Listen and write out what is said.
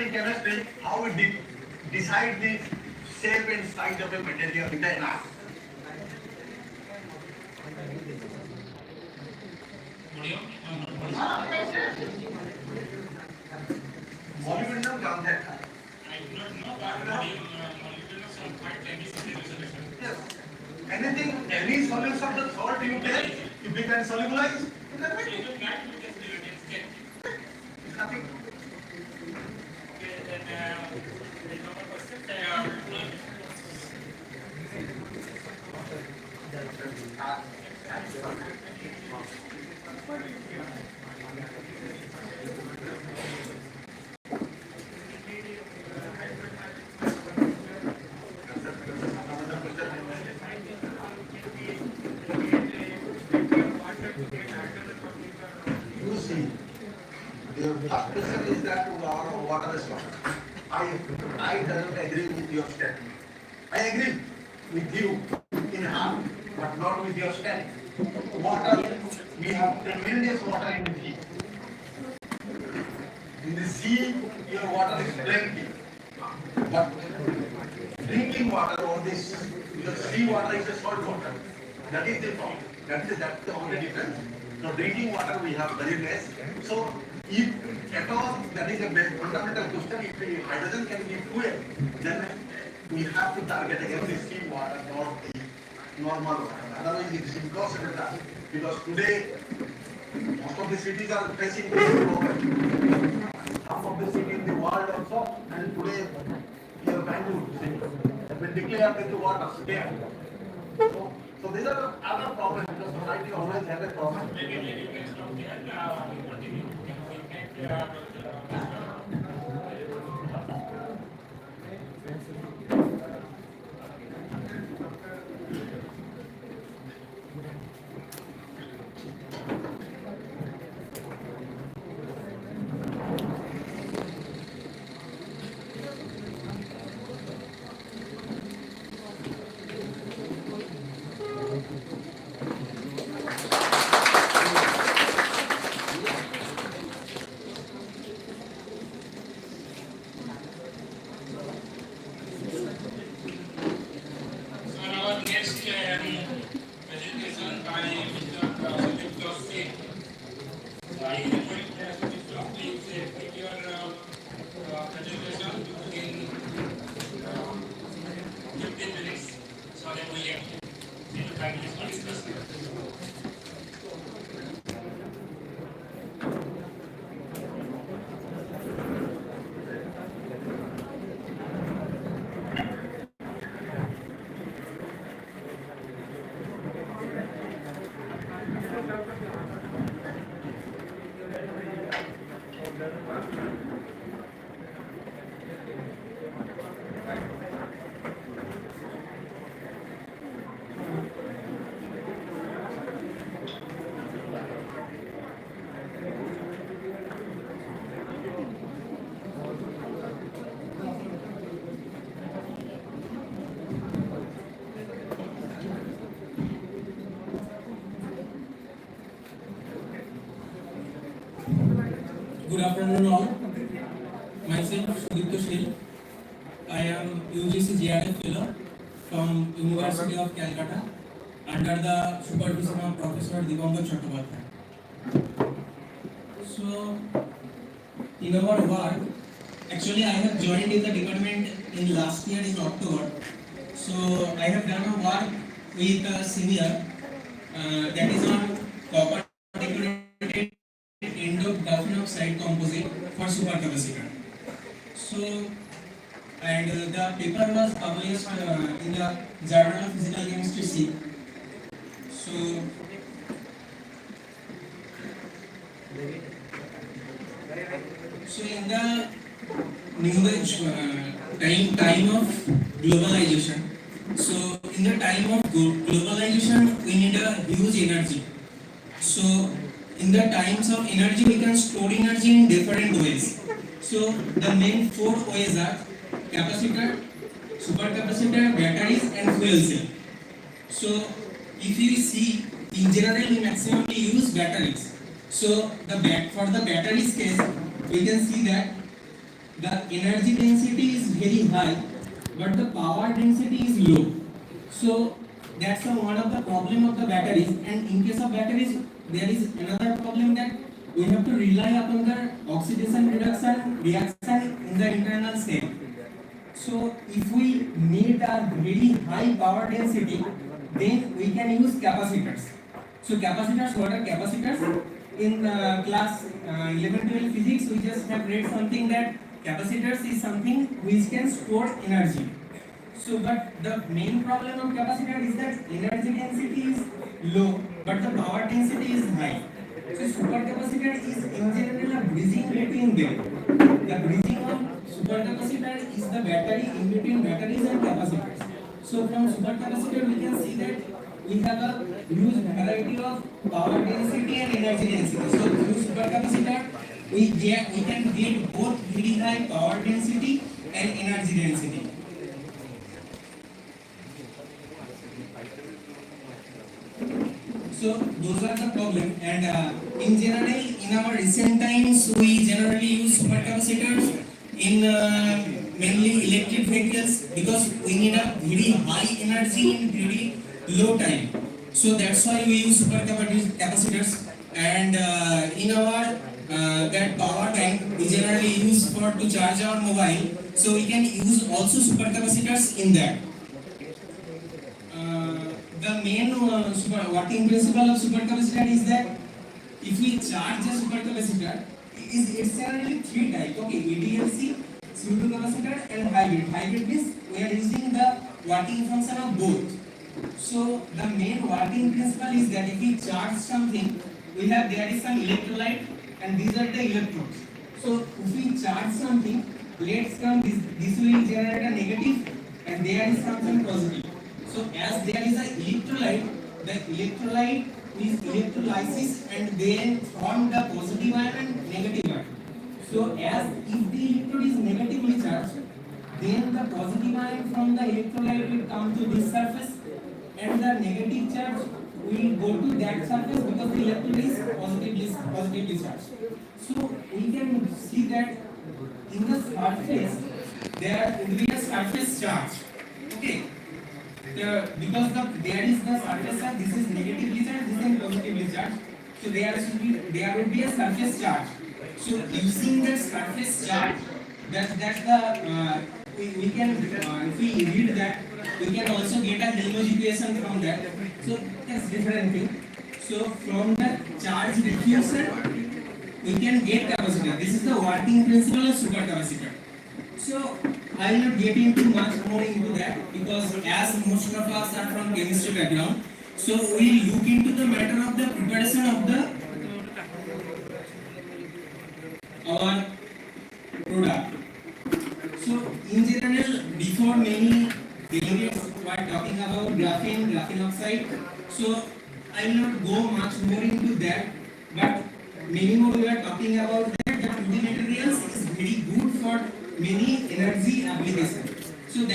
in chemistry, how we decide the shape and size of a material in the mass. Molybdenum जानते हैं? I do not know, but molybdenum sulfide can be solution. Yes. Anything, any solution of the salt you take, if we can solubilize, it's nothing. Okay, then another question. You see, the first question is that what are the stories? I don't agree with your statement. I agree with you in half, but not with your statement. Water, we have tremendous water in the sea. In the sea, your water is plenty. But drinking water or this, your sea water is a salt water. That is the problem. That's the only difference. So drinking water we have very less. So if at all that is a fundamental question, if the hydrogen can be fuel, then we have to target against the sea water, not the normal water. Otherwise it is impossible task. Because today most of the cities are facing this problem. Some of the cities in the world also, and today here Bangalore city has been declared as the water state. So these are other problems because society always has a problem. Good afternoon all. Myself Sudipto Shil. I am UGC GRF Fellow from University of Calcutta under the supervision of Professor Dipankar Chattopadhyay. So in our work, actually I have joined in the department in last year in October. So I have done a work with a senior that is on copper decorated end-of-graphene oxide composite for supercapacitor. So, and the paper was published in the Journal of Physical Chemistry C. So, in the new age time of globalization, so in the time of globalization, we need a huge energy. So in the times of energy, we can store energy in different ways. So the main four ways are capacitor, supercapacitor, batteries, and fuel cell. So if you see, in general, we maximally use batteries. So for the batteries case, we can see that the energy density is very high, but the power density is low. So that's one of the problem of the batteries. And in case of batteries, there is another problem that we have to rely upon the oxidation reduction reaction in the internal cell. So if we need a very high power density, then we can use capacitors. So capacitors, what are capacitors? In class 11-12 physics, we just have read something that capacitors is something which can store energy. So, but the main problem of capacitor is that energy density is low, but the power density is high. So, supercapacitor is in general a bridging between them. The bridging of supercapacitor is the battery in between batteries and capacitors. So, from supercapacitor we can see that we have a huge variety of power density and energy density. So, through supercapacitor we can get both very high power density and energy density. So those are the problem, and in general, in our recent times, we generally use supercapacitors in mainly electric vehicles because we need a very high energy in very low time. So that's why we use supercapacitors, and in our that power bank we generally use for to charge our mobile. So we can use also supercapacitors in that. The main working principle of supercapacitor is that if we charge a supercapacitor, it's generally three types. Okay, ADLC, pseudocapacitor, and hybrid. Hybrid means we are using the working function of both. So the main working principle is that if we charge something, we have there is some electrolyte, and these are the electrons. So if we charge something, let's come this will generate a negative, and there is something positive. So as there is an electrolyte, the electrolyte is electrolysis and then form the positive ion and negative ion. So as if the electrode is negatively charged, then the positive ion from the electrolyte will come to this surface and the negative charge will go to that surface because the electrode is positively charged. So we can see that in the surface there will be a surface charge. Okay. Because there is the surface charge, this is negatively charged, this is positively charged. So there would be a surface charge. So using the surface charge, that's the we can if we read that, we can also get a Helmholtz equation from that. So that's different thing. So from the charge diffusion, we can get capacitor. This is the working principle of supercapacitor. So I will not get into much more into that because as most of us are from chemistry background, so we will look into the matter of the preparation of the our product. So in general, before many delegates were talking about graphene oxide. So I will not go much more into that, but many more we are talking about that the 2D materials is very good for many energy applications. So that